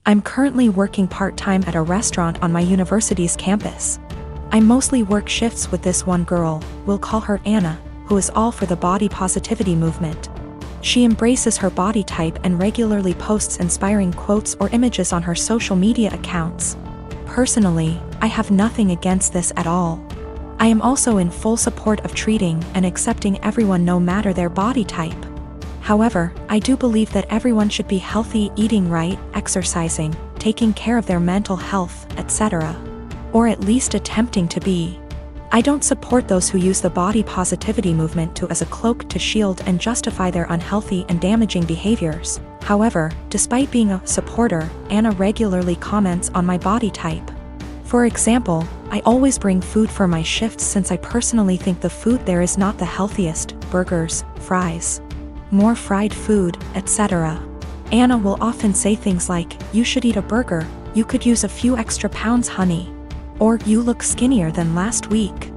I'm currently working part-time at a restaurant on my university's campus. I mostly work shifts with this one girl, we'll call her Anna, who is all for the body positivity movement. She embraces her body type and regularly posts inspiring quotes or images on her social media accounts. Personally, I have nothing against this at all. I am also in full support of treating and accepting everyone no matter their body type. However, I do believe that everyone should be healthy, eating right, exercising, taking care of their mental health, etc. Or at least attempting to be. I don't support those who use the body positivity movement as a cloak to shield and justify their unhealthy and damaging behaviors. However, despite being a supporter, Anna regularly comments on my body type. For example, I always bring food for my shifts since I personally think the food there is not the healthiest: burgers, fries, more fried food, etc. Anna will often say things like, "You should eat a burger, you could use a few extra pounds, honey." Or, "You look skinnier than last week.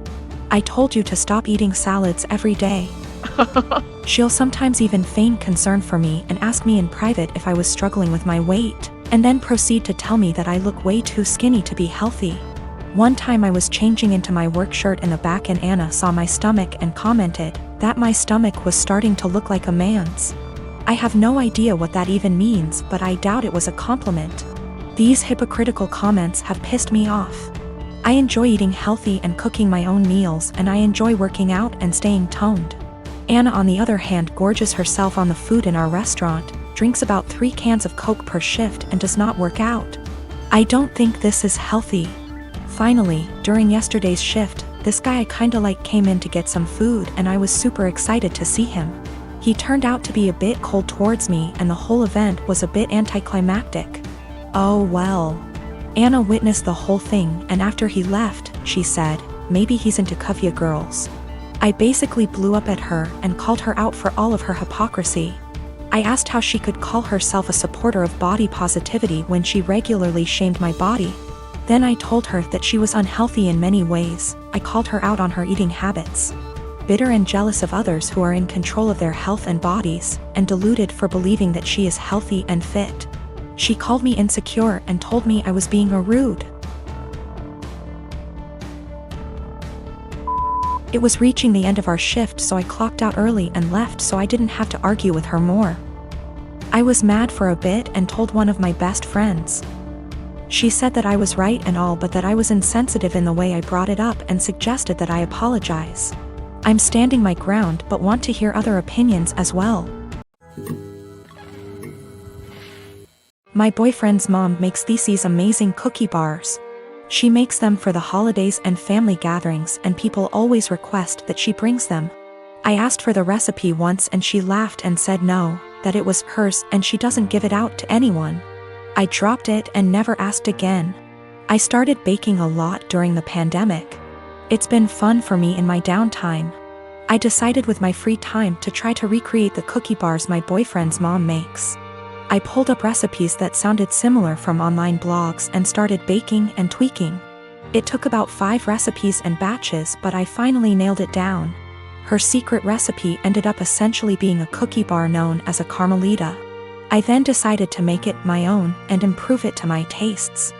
I told you to stop eating salads every day." She'll sometimes even feign concern for me and ask me in private if I was struggling with my weight, and then proceed to tell me that I look way too skinny to be healthy. One time I was changing into my work shirt in the back and Anna saw my stomach and commented that my stomach was starting to look like a man's. I have no idea what that even means, but I doubt it was a compliment. These hypocritical comments have pissed me off. I enjoy eating healthy and cooking my own meals, and I enjoy working out and staying toned. Anna, on the other hand, gorges herself on the food in our restaurant, drinks about 3 cans of Coke per shift, and does not work out. I don't think this is healthy. Finally, during yesterday's shift, this guy I kinda like came in to get some food, and I was super excited to see him. He turned out to be a bit cold towards me, and the whole event was a bit anticlimactic. Oh well. Anna witnessed the whole thing, and after he left, she said, "Maybe he's into Kuvya girls." I basically blew up at her and called her out for all of her hypocrisy. I asked how she could call herself a supporter of body positivity when she regularly shamed my body. Then I told her that she was unhealthy in many ways. I called her out on her eating habits. Bitter and jealous of others who are in control of their health and bodies, and deluded for believing that she is healthy and fit. She called me insecure and told me I was being rude. It was reaching the end of our shift, so I clocked out early and left so I didn't have to argue with her more. I was mad for a bit and told one of my best friends. She said that I was right and all, but that I was insensitive in the way I brought it up and suggested that I apologize. I'm standing my ground but want to hear other opinions as well. My boyfriend's mom makes these amazing cookie bars. She makes them for the holidays and family gatherings, and people always request that she brings them. I asked for the recipe once and she laughed and said no, that it was hers and she doesn't give it out to anyone. I dropped it and never asked again. I started baking a lot during the pandemic. It's been fun for me in my downtime. I decided with my free time to try to recreate the cookie bars my boyfriend's mom makes. I pulled up recipes that sounded similar from online blogs and started baking and tweaking. It took about 5 recipes and batches, but I finally nailed it down. Her secret recipe ended up essentially being a cookie bar known as a Carmelita. I then decided to make it my own and improve it to my tastes.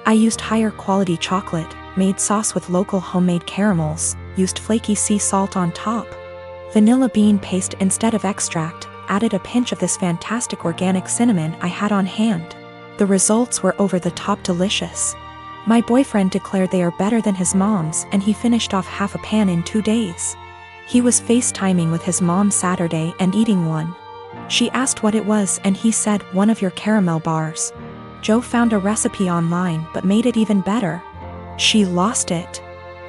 I used higher quality chocolate, made sauce with local homemade caramels, used flaky sea salt on top, vanilla bean paste instead of extract, added a pinch of this fantastic organic cinnamon I had on hand. The results were over the top delicious. My boyfriend declared they are better than his mom's, and he finished off half a pan in 2 days. He was FaceTiming with his mom Saturday and eating one. She asked what it was and he said, "One of your caramel bars." Joe found a recipe online but made it even better. She lost it.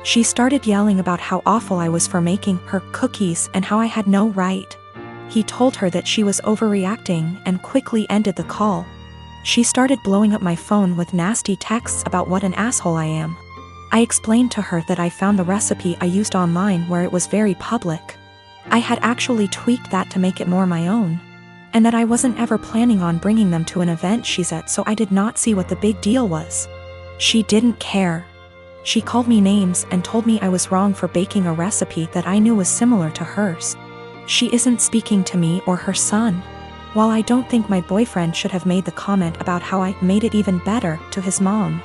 She started yelling about how awful I was for making her cookies and how I had no right. He told her that she was overreacting and quickly ended the call. She started blowing up my phone with nasty texts about what an asshole I am. I explained to her that I found the recipe I used online where it was very public. I had actually tweaked that to make it more my own. And that I wasn't ever planning on bringing them to an event she said, so I did not see what the big deal was. She didn't care. She called me names and told me I was wrong for baking a recipe that I knew was similar to hers. She isn't speaking to me or her son. While I don't think my boyfriend should have made the comment about how I made it even better to his mom.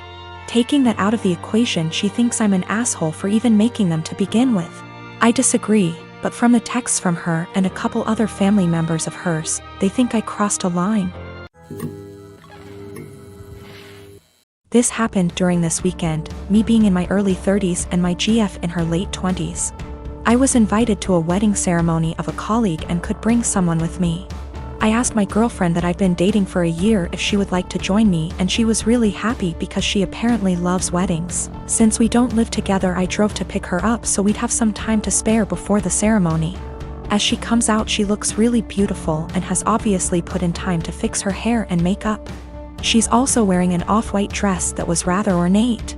Taking that out of the equation, she thinks I'm an asshole for even making them to begin with. I disagree, but from the texts from her and a couple other family members of hers, they think I crossed a line. This happened during this weekend, me being in my early 30s and my GF in her late 20s. I was invited to a wedding ceremony of a colleague and could bring someone with me. I asked my girlfriend that I've been dating for a year if she would like to join me, and she was really happy because she apparently loves weddings. Since we don't live together, I drove to pick her up so we'd have some time to spare before the ceremony. As she comes out, she looks really beautiful and has obviously put in time to fix her hair and makeup. She's also wearing an off-white dress that was rather ornate.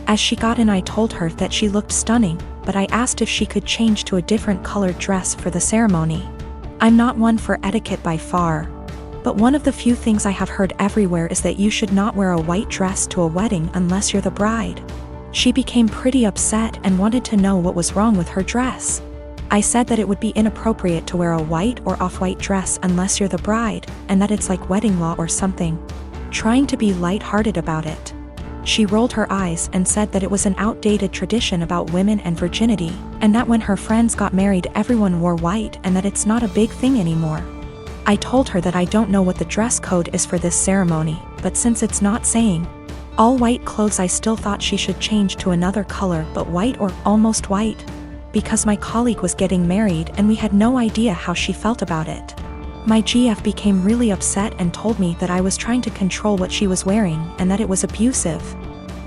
As she got in, I told her that she looked stunning, but I asked if she could change to a different colored dress for the ceremony. I'm not one for etiquette by far, but one of the few things I have heard everywhere is that you should not wear a white dress to a wedding unless you're the bride. She became pretty upset and wanted to know what was wrong with her dress. I said that it would be inappropriate to wear a white or off-white dress unless you're the bride, and that it's like wedding law or something. Trying to be light-hearted about it. She rolled her eyes and said that it was an outdated tradition about women and virginity, and that when her friends got married everyone wore white and that it's not a big thing anymore. I told her that I don't know what the dress code is for this ceremony, but since it's not saying all white clothes, I still thought she should change to another color, but white or almost white, because my colleague was getting married and we had no idea how she felt about it. My GF became really upset and told me that I was trying to control what she was wearing and that it was abusive,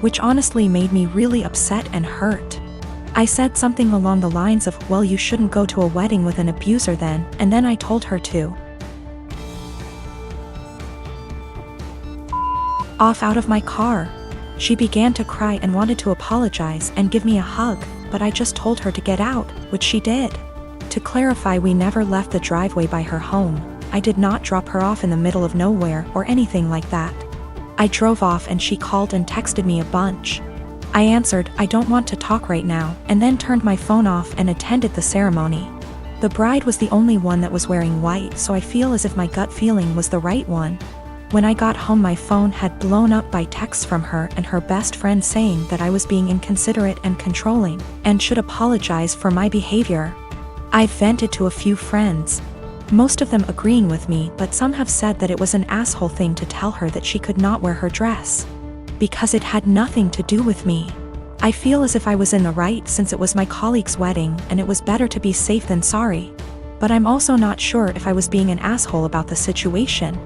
which honestly made me really upset and hurt. I said something along the lines of, well, you shouldn't go to a wedding with an abuser then, and then I told her to off out of my car. She began to cry and wanted to apologize and give me a hug, but I just told her to get out, which she did. To clarify, we never left the driveway by her home. I did not drop her off in the middle of nowhere or anything like that. I drove off and she called and texted me a bunch. I answered, I don't want to talk right now, and then turned my phone off and attended the ceremony. The bride was the only one that was wearing white, so I feel as if my gut feeling was the right one. When I got home, my phone had blown up by texts from her and her best friend saying that I was being inconsiderate and controlling, and should apologize for my behavior. I vented to a few friends, most of them agreeing with me, but some have said that it was an asshole thing to tell her that she could not wear her dress, because it had nothing to do with me. I feel as if I was in the right since it was my colleague's wedding and it was better to be safe than sorry. But I'm also not sure if I was being an asshole about the situation.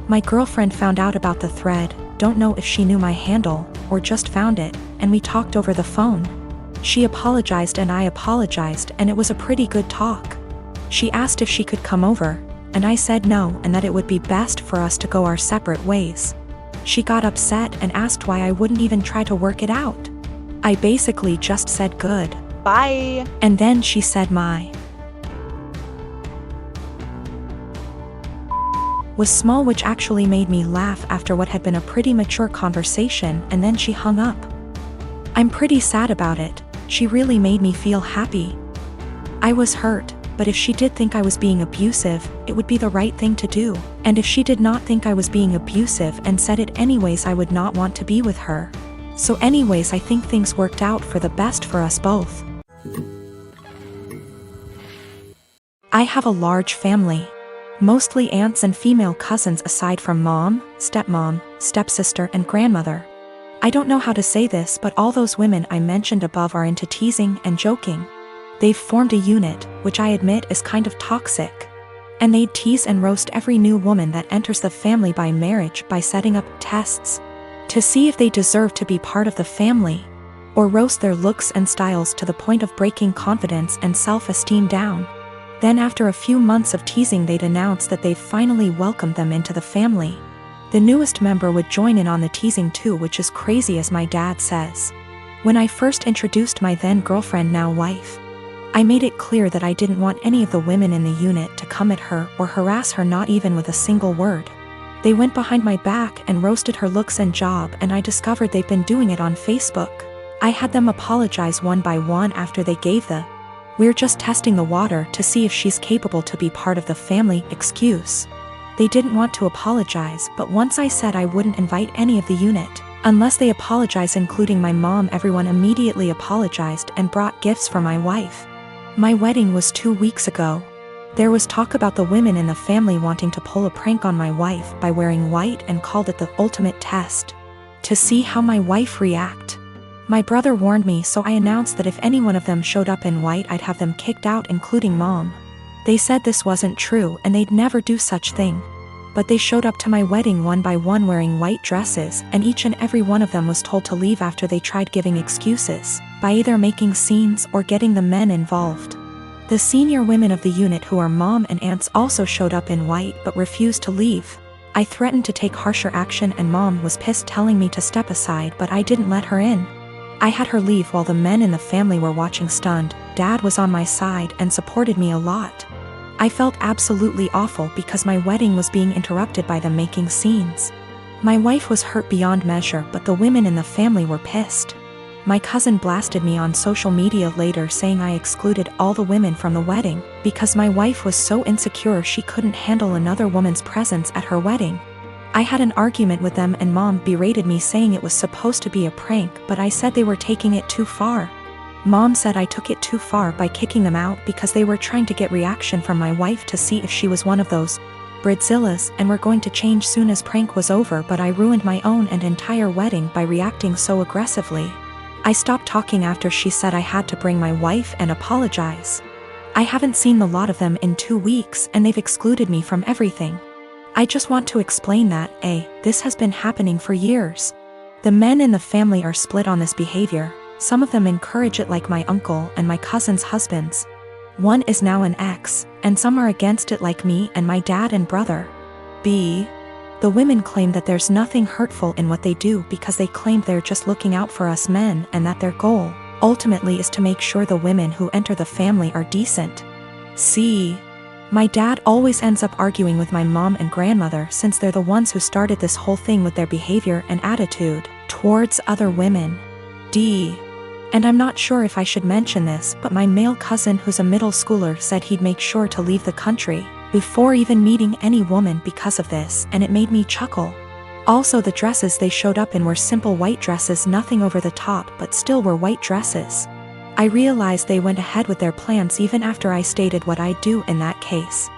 My girlfriend found out about the thread, don't know if she knew my handle, or just found it, and we talked over the phone. She apologized and I apologized, and it was a pretty good talk. She asked if she could come over, and I said no and that it would be best for us to go our separate ways. She got upset and asked why I wouldn't even try to work it out. I basically just said good. Bye. And then she said my was small, which actually made me laugh after what had been a pretty mature conversation, and then she hung up. I'm pretty sad about it. She really made me feel happy. I was hurt, but if she did think I was being abusive, it would be the right thing to do. And if she did not think I was being abusive and said it anyways, I would not want to be with her. So anyways, I think things worked out for the best for us both. I have a large family. Mostly aunts and female cousins aside from mom, stepmom, stepsister, and grandmother. I don't know how to say this, but all those women I mentioned above are into teasing and joking. They've formed a unit, which I admit is kind of toxic. And they'd tease and roast every new woman that enters the family by marriage by setting up tests to see if they deserve to be part of the family, or roast their looks and styles to the point of breaking confidence and self-esteem down. Then after a few months of teasing, they'd announce that they've finally welcomed them into the family. The newest member would join in on the teasing too, which is crazy, as my dad says. When I first introduced my then girlfriend, now wife, I made it clear that I didn't want any of the women in the unit to come at her or harass her, not even with a single word. They went behind my back and roasted her looks and job, and I discovered they've been doing it on Facebook. I had them apologize one by one after they gave the "we're just testing the water to see if she's capable to be part of the family" excuse. They didn't want to apologize, but once I said I wouldn't invite any of the unit unless they apologize, including my mom, everyone immediately apologized and brought gifts for my wife. My wedding was 2 weeks ago. There was talk about the women in the family wanting to pull a prank on my wife by wearing white and called it the ultimate test to see how my wife react. My brother warned me, so I announced that if any one of them showed up in white, I'd have them kicked out, including mom. They said this wasn't true and they'd never do such thing. But they showed up to my wedding one by one wearing white dresses, and each and every one of them was told to leave after they tried giving excuses by either making scenes or getting the men involved. The senior women of the unit, who are mom and aunts, also showed up in white but refused to leave. I threatened to take harsher action and mom was pissed, telling me to step aside, but I didn't let her in. I had her leave while the men in the family were watching stunned. Dad was on my side and supported me a lot. I felt absolutely awful because my wedding was being interrupted by them making scenes. My wife was hurt beyond measure, but the women in the family were pissed. My cousin blasted me on social media later, saying I excluded all the women from the wedding because my wife was so insecure she couldn't handle another woman's presence at her wedding. I had an argument with them and mom berated me, saying it was supposed to be a prank, but I said they were taking it too far. Mom said I took it too far by kicking them out because they were trying to get reaction from my wife to see if she was one of those Bridzillas and were going to change soon as prank was over, but I ruined my own and entire wedding by reacting so aggressively. I stopped talking after she said I had to bring my wife and apologize. I haven't seen the lot of them in 2 weeks and they've excluded me from everything. I just want to explain that, this has been happening for years. The men in the family are split on this behavior. Some of them encourage it, like my uncle and my cousin's husbands. One is now an ex, and some are against it, like me and my dad and brother. The women claim that there's nothing hurtful in what they do because they claim they're just looking out for us men, and that their goal, ultimately, is to make sure the women who enter the family are decent. My dad always ends up arguing with my mom and grandmother, since they're the ones who started this whole thing with their behavior and attitude towards other women. And I'm not sure if I should mention this, but my male cousin, who's a middle schooler, said he'd make sure to leave the country before even meeting any woman because of this, and it made me chuckle. Also, the dresses they showed up in were simple white dresses, nothing over the top, but still were white dresses. I realized they went ahead with their plans even after I stated what I'd do in that case.